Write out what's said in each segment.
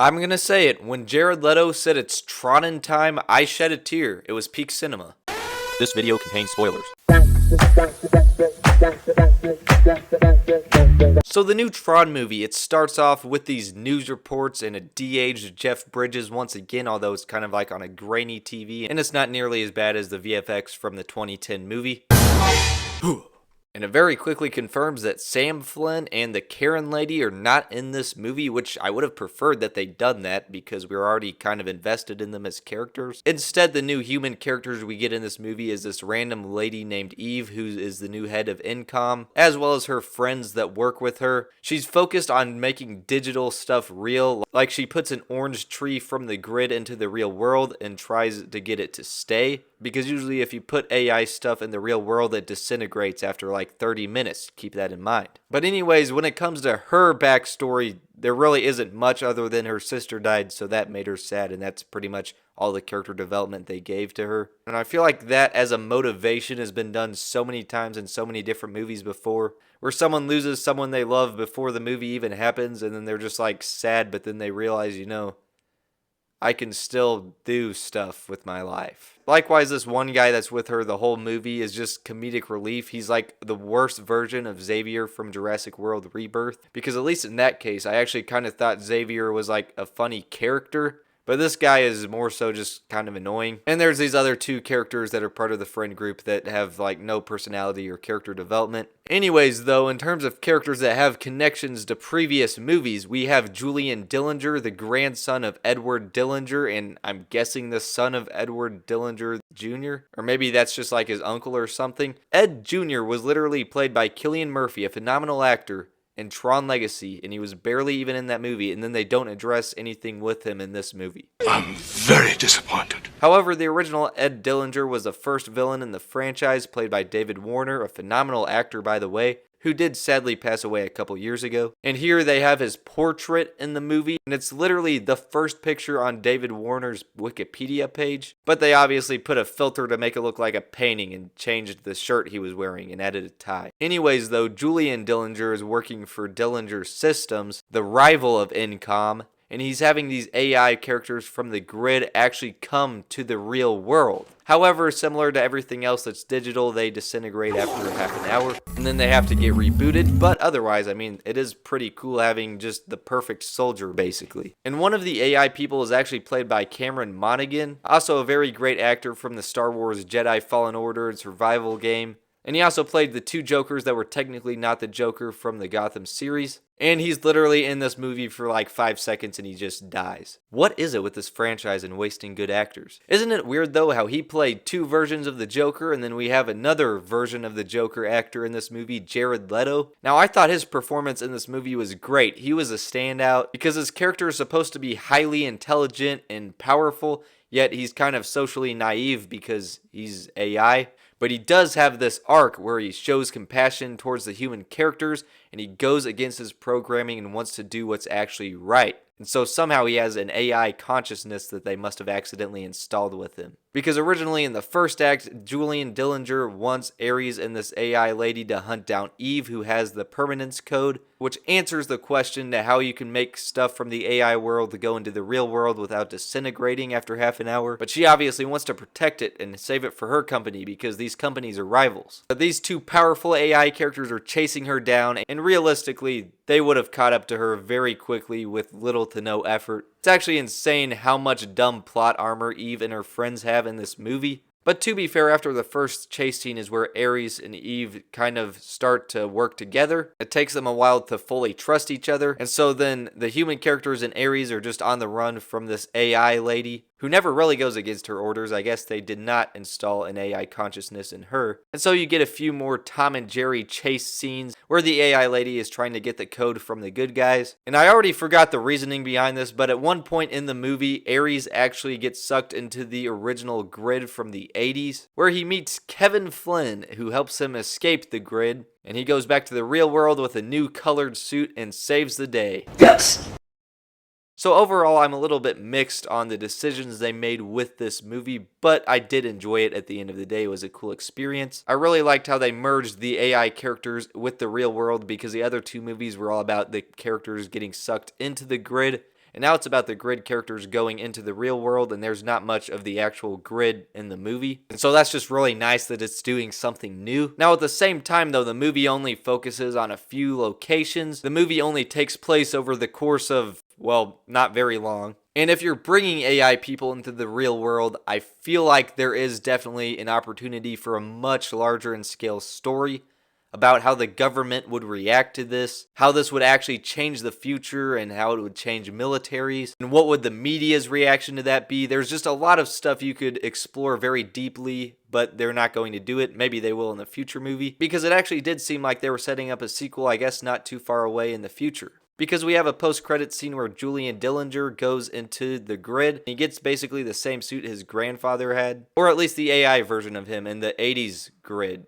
I'm gonna say it. When Jared Leto said it's Tron in time, I shed a tear. It was peak cinema. This video contains spoilers. So the new Tron movie, it starts off with these news reports and a de-aged Jeff Bridges once again, although it's kind of like on a grainy TV, and it's not nearly as bad as the VFX from the 2010 movie. And it very quickly confirms that Sam Flynn and the Karen lady are not in this movie, which I would have preferred that they'd done that because we were already kind of invested in them as characters. Instead, the new human characters we get in this movie is this random lady named Eve, who is the new head of Incom, as well as her friends that work with her. She's focused on making digital stuff real, like she puts an orange tree from the grid into the real world and tries to get it to stay. Because usually if you put AI stuff in the real world, it disintegrates after like 30 minutes. Keep that in mind. But anyways, when it comes to her backstory, there really isn't much other than her sister died, so that made her sad, and that's pretty much all the character development they gave to her. And I feel like that as a motivation has been done so many times in so many different movies before, where someone loses someone they love before the movie even happens, and then they're just like sad, but then they realize, I can still do stuff with my life. Likewise, this one guy that's with her the whole movie is just comedic relief. He's like the worst version of Xavier from Jurassic World Rebirth. Because at least in that case, I actually kind of thought Xavier was like a funny character. But this guy is more so just kind of annoying. And there's these other two characters that are part of the friend group that have like no personality or character development. Anyways, though, in terms of characters that have connections to previous movies, we have Julian Dillinger, the grandson of Edward Dillinger, and I'm guessing the son of Edward Dillinger Jr., or maybe that's just like his uncle or something. Ed Jr. was literally played by Cillian Murphy, a phenomenal actor, in Tron Legacy, and he was barely even in that movie, and then they don't address anything with him in this movie. I'm very disappointed. However, the original Ed Dillinger was the first villain in the franchise, played by David Warner, a phenomenal actor by the way, who did sadly pass away a couple years ago. And here they have his portrait in the movie, and it's literally the first picture on David Warner's Wikipedia page, but they obviously put a filter to make it look like a painting and changed the shirt he was wearing and added a tie. Anyways, though, Julian Dillinger is working for Dillinger Systems, the rival of Incom, and he's having these AI characters from the grid actually come to the real world. However, similar to everything else that's digital, they disintegrate after half an hour, and then they have to get rebooted, but otherwise, it is pretty cool having just the perfect soldier, basically. And one of the AI people is actually played by Cameron Monaghan, also a very great actor from the Star Wars Jedi Fallen Order and survival game. And he also played the two Jokers that were technically not the Joker from the Gotham series. And he's literally in this movie for like 5 seconds and he just dies. What is it with this franchise and wasting good actors? Isn't it weird though how he played two versions of the Joker and then we have another version of the Joker actor in this movie, Jared Leto? Now I thought his performance in this movie was great. He was a standout because his character is supposed to be highly intelligent and powerful, yet he's kind of socially naive because he's AI. But he does have this arc where he shows compassion towards the human characters and he goes against his programming and wants to do what's actually right. And so somehow he has an AI consciousness that they must have accidentally installed with him. Because originally in the first act, Julian Dillinger wants Ares and this AI lady to hunt down Eve, who has the permanence code, which answers the question to how you can make stuff from the AI world to go into the real world without disintegrating after half an hour. But she obviously wants to protect it and save it for her company because these companies are rivals. But these two powerful AI characters are chasing her down, and realistically, they would have caught up to her very quickly with little to no effort. It's actually insane how much dumb plot armor Eve and her friends have in this movie. But to be fair, after the first chase scene is where Ares and Eve kind of start to work together. It takes them a while to fully trust each other. And so then the human characters and Ares are just on the run from this AI lady, who never really goes against her orders. I guess they did not install an AI consciousness in her. And so you get a few more Tom and Jerry chase scenes where the AI lady is trying to get the code from the good guys. And I already forgot the reasoning behind this, but at one point in the movie, Ares actually gets sucked into the original grid from the 80s, where he meets Kevin Flynn, who helps him escape the grid. And he goes back to the real world with a new colored suit and saves the day. Yes! So overall, I'm a little bit mixed on the decisions they made with this movie, but I did enjoy it at the end of the day. It was a cool experience. I really liked how they merged the AI characters with the real world because the other two movies were all about the characters getting sucked into the grid. And now it's about the grid characters going into the real world, and there's not much of the actual grid in the movie. And so that's just really nice that it's doing something new. Now at the same time though, the movie only focuses on a few locations. The movie only takes place over the course of, well, not very long. And if you're bringing AI people into the real world, I feel like there is definitely an opportunity for a much larger in scale story about how the government would react to this, how this would actually change the future, and how it would change militaries, and what would the media's reaction to that be. There's just a lot of stuff you could explore very deeply, but they're not going to do it. Maybe they will in the future movie, because it actually did seem like they were setting up a sequel, I guess not too far away in the future. Because we have a post-credit scene where Julian Dillinger goes into the grid. He gets basically the same suit his grandfather had, or at least the AI version of him in the 80s grid.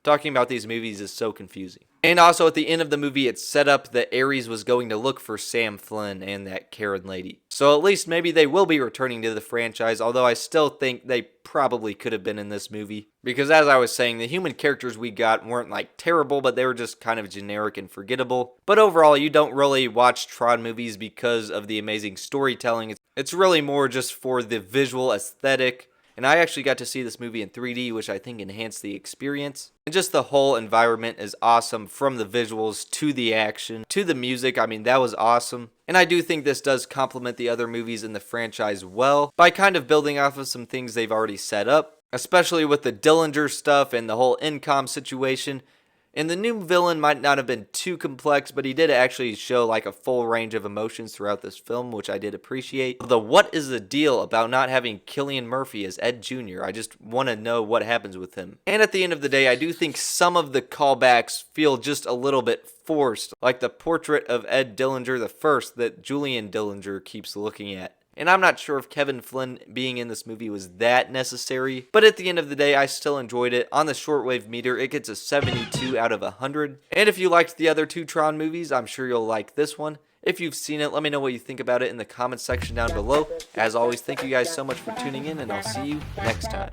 Talking about these movies is so confusing. And also at the end of the movie, it's set up that Ares was going to look for Sam Flynn and that Karen lady. So at least maybe they will be returning to the franchise, although I still think they probably could have been in this movie. Because as I was saying, the human characters we got weren't like terrible, but they were just kind of generic and forgettable. But overall, you don't really watch Tron movies because of the amazing storytelling. It's really more just for the visual aesthetic. And I actually got to see this movie in 3D, which I think enhanced the experience. And just the whole environment is awesome, from the visuals to the action to the music. I mean, that was awesome. And I do think this does complement the other movies in the franchise well by kind of building off of some things they've already set up, especially with the Dillinger stuff and the whole income situation. And the new villain might not have been too complex, but he did actually show like a full range of emotions throughout this film, which I did appreciate. Although, what is the deal about not having Cillian Murphy as Ed Jr.? I just want to know what happens with him. And at the end of the day, I do think some of the callbacks feel just a little bit forced, like the portrait of Ed Dillinger the First that Julian Dillinger keeps looking at. And I'm not sure if Kevin Flynn being in this movie was that necessary, but at the end of the day, I still enjoyed it. On the shortwave meter, it gets a 72 out of 100. And if you liked the other two Tron movies, I'm sure you'll like this one. If you've seen it, let me know what you think about it in the comments section down below. As always, thank you guys so much for tuning in, and I'll see you next time.